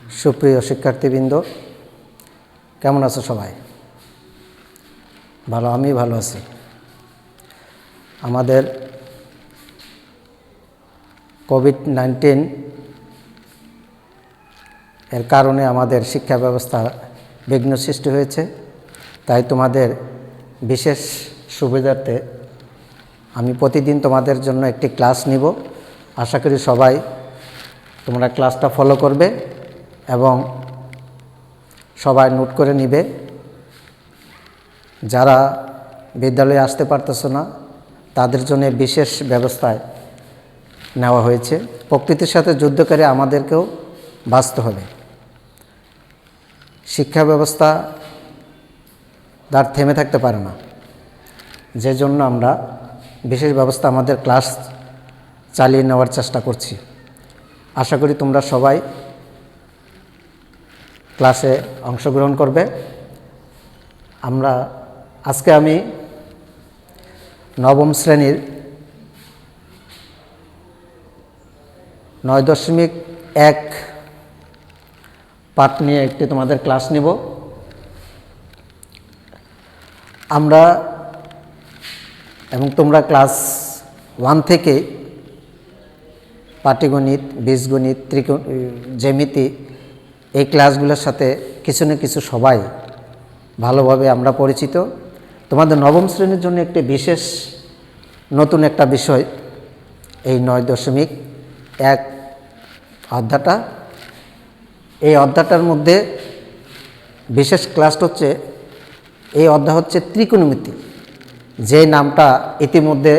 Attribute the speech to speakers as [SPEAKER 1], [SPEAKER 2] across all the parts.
[SPEAKER 1] সুপ্রিয় শিক্ষার্থীবৃন্দ, কেমন আছো সবাই? ভালো, আমি ভালো আছি। আমাদের কোভিড-19 এর কারণে আমাদের শিক্ষা ব্যবস্থা বিঘ্ন সৃষ্টি হয়েছে। তাই তোমাদের বিশেষ সুবিধার্থে আমি প্রতিদিন তোমাদের জন্য একটি ক্লাস নিব। আশা করি সবাই তোমরা ক্লাসটা ফলো করবে এবং সবাই নোট করে নিবে। যারা বিদ্যালয়ে আসতে পারতেছো না তাদের জন্য বিশেষ ব্যবস্থায় নেওয়া হয়েছে। প্রকৃতির সাথে যুদ্ধ করে আমাদেরকেও বাঁচতে হবে। শিক্ষা ব্যবস্থা তার থেমে থাকতে পারে না, যে জন্য আমরা বিশেষ ব্যবস্থা আমাদের ক্লাস চালিয়ে নেওয়ার চেষ্টা করছি। আশা করি তোমরা সবাই ক্লাসে অংশগ্রহণ করবে। আজকে আমি নবম শ্রেণীর 9.1 পাঠ নিয়ে একটি তোমাদের ক্লাস নিব। এবং তোমরা ক্লাস 1 থেকে পাটিগণিত, বীজগণিত, জ্যামিতি এই ক্লাসগুলোর সাথে কিছু না কিছু সবাই ভালোভাবে আমরা পরিচিত। তোমাদের নবম শ্রেণীর জন্য একটি বিশেষ নতুন একটা বিষয় এই 9.1 অধ্যায়টা। এই অধ্যায়টার মধ্যে বিশেষ ক্লাসটা হচ্ছে, এই অধ্যায় হচ্ছে ত্রিকোণমিতি। যে নামটা ইতিমধ্যে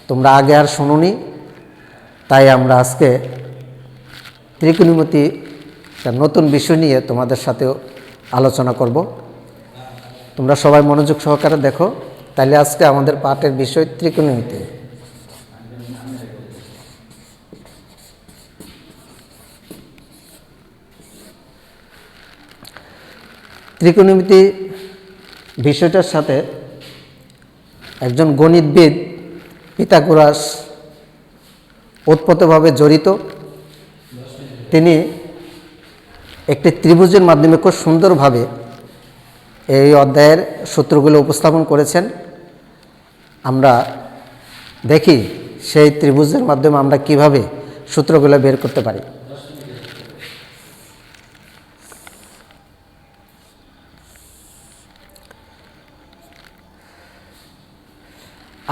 [SPEAKER 1] তোমরা আগে আর শোনোনি, তাই আমরা আজকে ত্রিকোণমিতি একটা নতুন বিষয় নিয়ে তোমাদের সাথেও আলোচনা করব। তোমরা সবাই মনোযোগ সহকারে দেখো। তাহলে আজকে আমাদের পাঠের বিষয় ত্রিকোণমিতি। ত্রিকোণমিতি বিষয়টার সাথে একজন গণিতবিদ পিথাগোরাস ওতপ্রোতভাবে জড়িত। তিনি একটি ত্রিভুজের মাধ্যমে খুব সুন্দরভাবে এই অধ্যায়ের সূত্রগুলো উপস্থাপন করেছেন। আমরা দেখি সেই ত্রিভুজের মাধ্যমে আমরা কিভাবে সূত্রগুলো বের করতে পারি।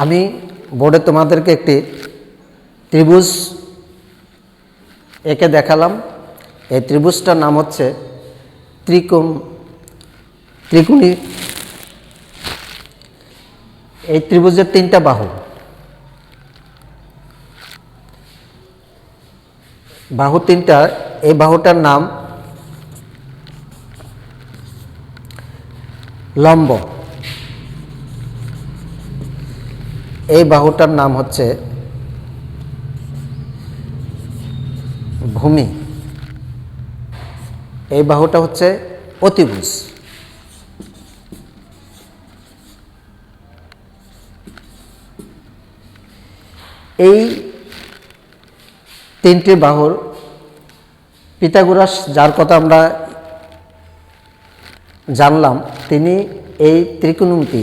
[SPEAKER 1] আমি বোর্ডে তোমাদেরকে একটি ত্রিভুজ এঁকে দেখালাম। এই ত্রিভুজটার নাম হচ্ছে ত্রিকোণী। এই ত্রিভুজের 3টা বাহু। বাহু 3টা। এই বাহুটার নাম লম্ব, এই বাহুটার নাম হচ্ছে ভূমি, এই বাহুটা হচ্ছে অতিভুজ। এই 3টি বাহুর পিথাগোরাস, যার কথা আমরা জানলাম, তিনি এই ত্রিকোণমিতি,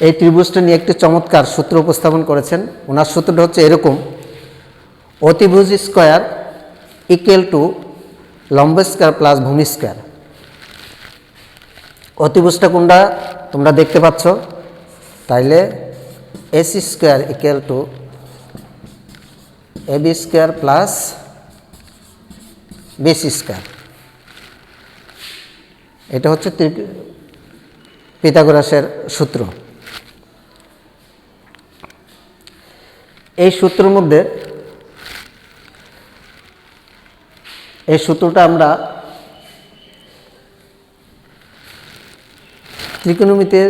[SPEAKER 1] এই ত্রিভুজটা নিয়ে একটি চমৎকার সূত্র উপস্থাপন করেছেন। ওনার সূত্রটা হচ্ছে এরকম: অতিভুজ স্কয়ার ইকুয়াল টু লম্ব স্কয়ার প্লাস ভূমি স্কয়ার। অতিভুজটা কোনটা তোমরা দেখতে পাচ্ছ। তাইলে AC square equal to AB square plus BC square. এটা হচ্ছে পিথাগোরাসের সূত্র। এই সূত্রের মধ্যে, এই সূত্রটা আমরা ত্রিকোণমিতির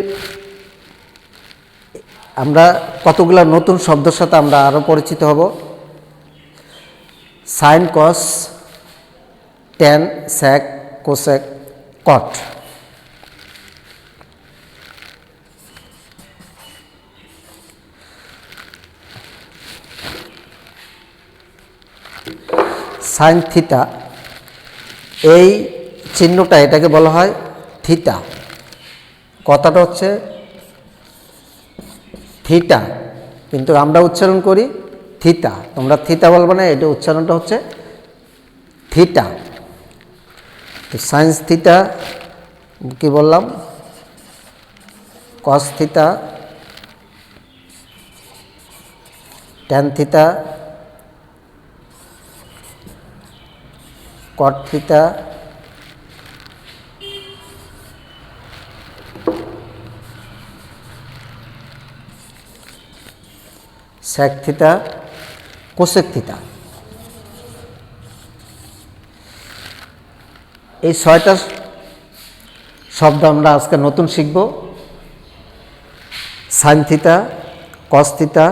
[SPEAKER 1] কতগুলো নতুন শব্দের সাথে আমরা আরও পরিচিত হব। সাইন, কস, ট্যান, স্যাক, কোসেক, কট। সাইন থিটা, এই চিহ্নটা এটাকে বলা হয় থিটা। কথাটা হচ্ছে থিটা, কিন্তু আমরা উচ্চারণ করি থিটা। তোমরা থিটা বলবে না, এটা উচ্চারণটা হচ্ছে থিটা। তো সাইন থিটা কি বললাম, cos theta, tan theta, cot theta, sec theta, cosec theta. এই 6টা শব্দ আমরা আজকে নতুন শিখব। Sine theta, cos theta,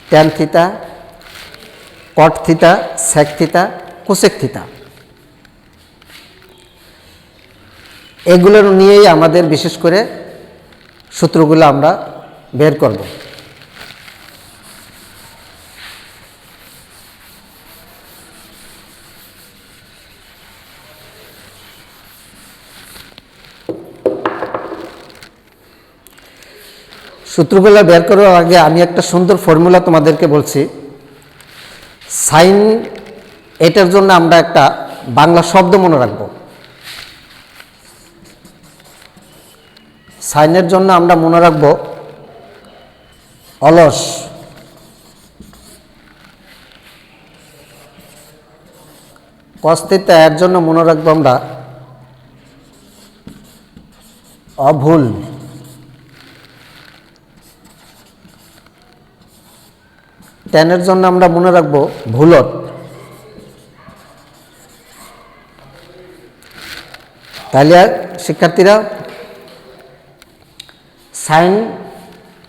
[SPEAKER 1] tan theta, cot theta, sec theta, cosec theta. এগুলোর নিয়েই আমাদের বিশেষ করে সূত্রগুলো আমরা বের করব। সূত্রগুলো বের করার আগে আমি একটা সুন্দর ফর্মুলা তোমাদেরকে বলছি। সাইন, এটার জন্য আমরা একটা বাংলা শব্দ মনে রাখব। সাইনের জন্য আমরা মনে রাখব অলস। কস থিটা, এর জন্য মনে রাখবো আমরা অভুল। ট্যানের জন্য আমরা মনে রাখবো ভুলট। তাহলে শিক্ষার্থীরা, সাইন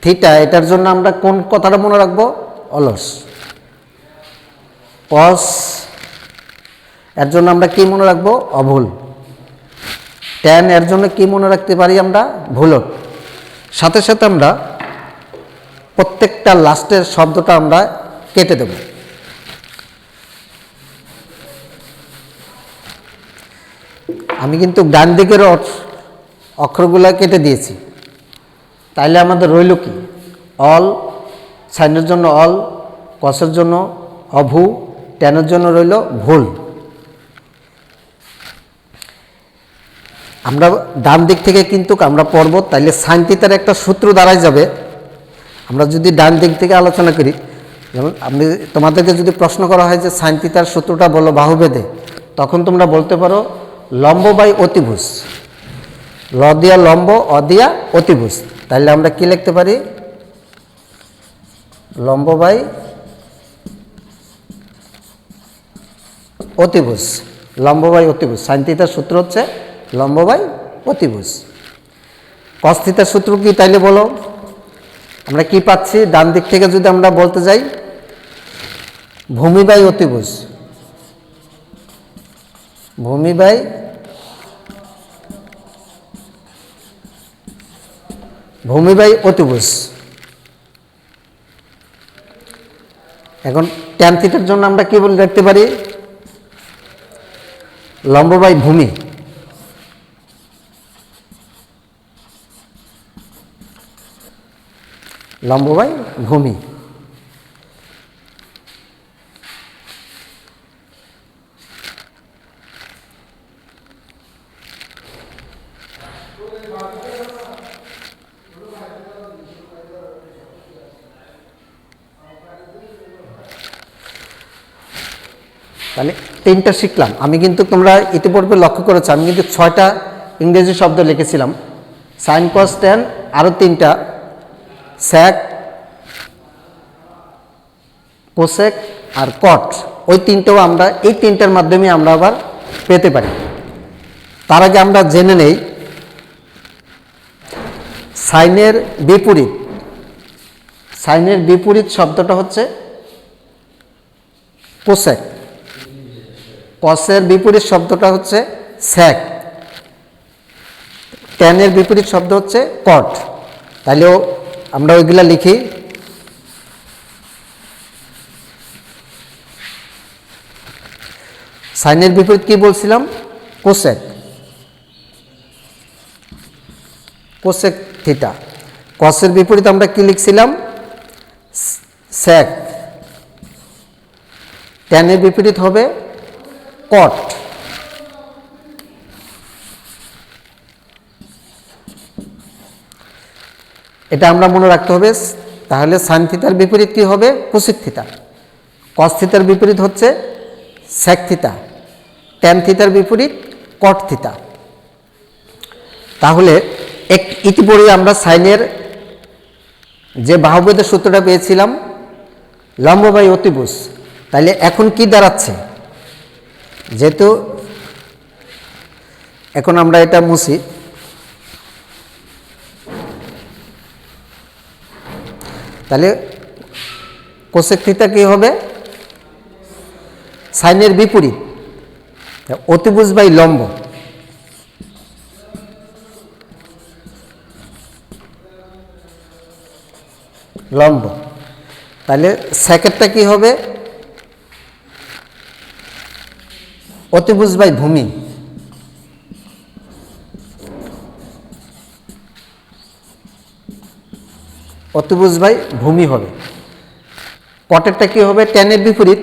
[SPEAKER 1] থিটা এটার জন্য আমরা কোন কথাটা মনে রাখবো, অলস। কস, এর জন্য আমরা কি মনে রাখবো, অভুল। ট্যান, এর জন্য কি মনে রাখতে পারি আমরা, ভুলট। সাথে সাথে আমরা প্রত্যেকটা লাস্টের শব্দটা আমরা কেটে দেব। আমি কিন্তু ডান দিকের অক্ষরগুলো কেটে দিয়েছি। তাইলে আমাদের রইল কি, অল, সাইনের জন্য অল, কসের জন্য অভু, ট্যানের জন্য রইল ভুল। আমরা ডান দিক থেকে কিন্তু আমরা পড়ব, তাইলে সাইন থিটার একটা সূত্র দাঁড়ায় যাবে। আমরা যদি ডান দিক থেকে আলোচনা করি, যেমন আমি তোমাদেরকে যদি প্রশ্ন করা হয় যে সাইন থিটার সূত্রটা বলো বাহুভেদে, তখন তোমরা বলতে পারো লম্ব বাই অতিভুজ। ল দিয়া লম্ব, অ দিয়া অতিভুজ। তাহলে আমরা কি লিখতে পারি, লম্ব বাই অতিভুজ। লম্ব বাই অতিভুজ, সাইন থিটার সূত্র হচ্ছে লম্ব বাই অতিভুজ। কস থিটার সূত্র কি তাইলে বলো, আমরা কি পাচ্ছি, ডান দিক থেকে যদি আমরা বলতে যাই, ভূমি বাই অতিভুজ। ভূমি বাই অতিভুজ। এখন ট্যান থিটার জন্য আমরা কি বলে দেখতে পারি, লম্ব বাই ভূমি। লম্ব বাই ভূমি। তাহলে 3টা শিখলাম। আমি কিন্তু তোমরা ইতিপূর্বে লক্ষ্য করেছো, আমি কিন্তু 6টা ইংরেজি শব্দ লিখেছিলাম। সাইন, কস, ট্যান, আরও 3টা, স্যাক, কোসেক আর কট। ওই 3টাও আমরা এই 3টার মাধ্যমে আমরা আবার পেতে পারি। তার আগে আমরা জেনে নেই সাইনের বিপরীত। সাইনের বিপরীত শব্দটা হচ্ছে কোসেক। কসের বিপরীত শব্দটা হচ্ছে স্যাক। ট্যানের বিপরীত শব্দ হচ্ছে কট। তাহলেও আমরা ওইগুলা লিখি। সাইনের বিপরীত কি বলছিলাম? কোসেক। Cosec theta. কসের বিপরীত আমরা কি লিখছিলাম? সেক। ট্যানের বিপরীত হবে কট। এটা আমরা মনে রাখতে হবে। তাহলে সাইন থিতার বিপরীত কি হবে? কোসেক থিতা। কস থিতার বিপরীত হচ্ছে সেক থিতা। ট্যান থিতার বিপরীত কট থিতা। তাহলে ইতিপূর্বে আমরা সাইনের যে বাহুভেদের সূত্রটা পেয়েছিলাম লম্ব বাই অতিভুজ, তাহলে এখন কি দাঁড়াচ্ছে? যেহেতু এখন আমরা এটা মুছি, তাহলে কোসেক থিতা কি হবে? সাইনের বিপরীত অতিভুজ বাই লম্ব। লম্ব। তাহলে সেকেন্ডটা কি হবে? অতিভুজ বাই ভূমি। অতিভুজ বাই ভূমি হবে। কটেরটা কি হবে? ট্যানের বিপরীত।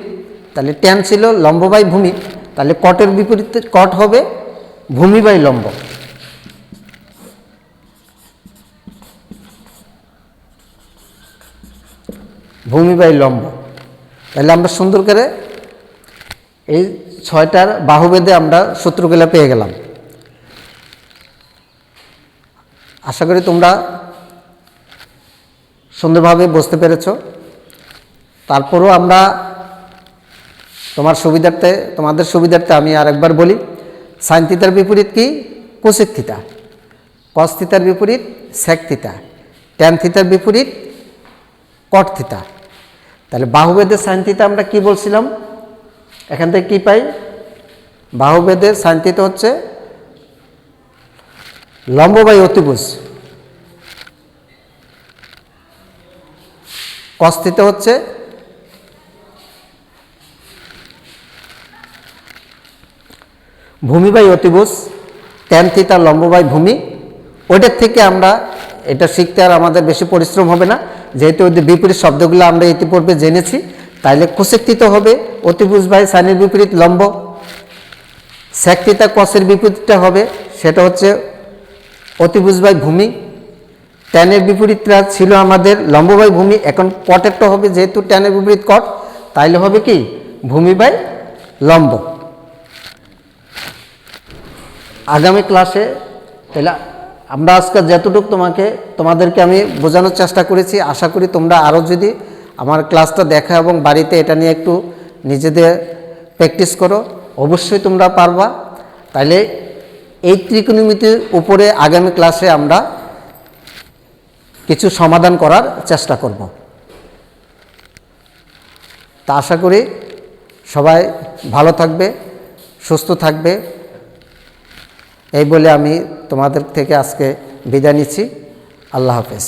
[SPEAKER 1] তাহলে ট্যান ছিল লম্ব বাই ভূমি, তাহলে কটের বিপরীত কট হবে ভূমি বাই লম্ব। ভূমি বাই লম্ব। তাহলে আমরা সুন্দর করে এই 6টার বাহুভেদে আমরা সূত্রগুলো পেয়ে গেলাম। আশা করি তোমরা সুন্দরভাবে বুঝতে পেরেছ। তারপরও আমরা তোমাদের সুবিধার্থে আমি আরেকবার বলি, সাইন থিতার বিপরীত কি? কোসেক থিতা। কস থিতার বিপরীত সেক থিতা। ট্যান থিতার বিপরীত কট থিতা। তাহলে বাহুভেদের সাইন থিতা আমরা কি বলছিলাম? এখান থেকে কি পাই? বাহুভেদের সাইন থিতা হচ্ছে লম্ব বাই অতিভুজ। কস থিতা হচ্ছে ভূমি বাই অতিভুজ। ট্যান থিতা লম্ব বাই ভূমি। ওইটার থেকে আমরা এটা শিখতে আর আমাদের বেশি পরিশ্রম হবে না, যেহেতু ওদের বিপরীত শব্দগুলো আমরা ইতিপূর্বে জেনেছি। তাইলে কোসেক থিতা হবে অতিভুজ বাই সাইনের বিপরীত লম্ব। সেক থিতা কসের বিপরীতটা হবে, সেটা হচ্ছে অতিভুজ বাই ভূমি। ট্যানের বিপরীতটা ছিল আমাদের লম্ব বাই ভূমি, এখন কটেরটা হবে যেহেতু ট্যানের বিপরীত কট, তাইলে হবে কি? ভূমি বাই লম্ব। আগামী ক্লাসে তাহলে আমরা আজকে যতটুকু তোমাদেরকে আমি বোঝানোর চেষ্টা করেছি, আশা করি তোমরা আরও যদি আমার ক্লাসটা দেখা এবং বাড়িতে এটা নিয়ে একটু নিজেদের প্র্যাকটিস করো, অবশ্যই তোমরা পারবা। তাহলে এই ত্রিকোণমিতির উপরে আগামী ক্লাসে আমরা কিছু সমাধান করার চেষ্টা করব। তা আশা করি সবাই ভালো থাকবে, সুস্থ থাকবে। এই বলে আমি তোমাদের থেকে আজকে বিদায় নিচ্ছি। আল্লাহ হাফেজ।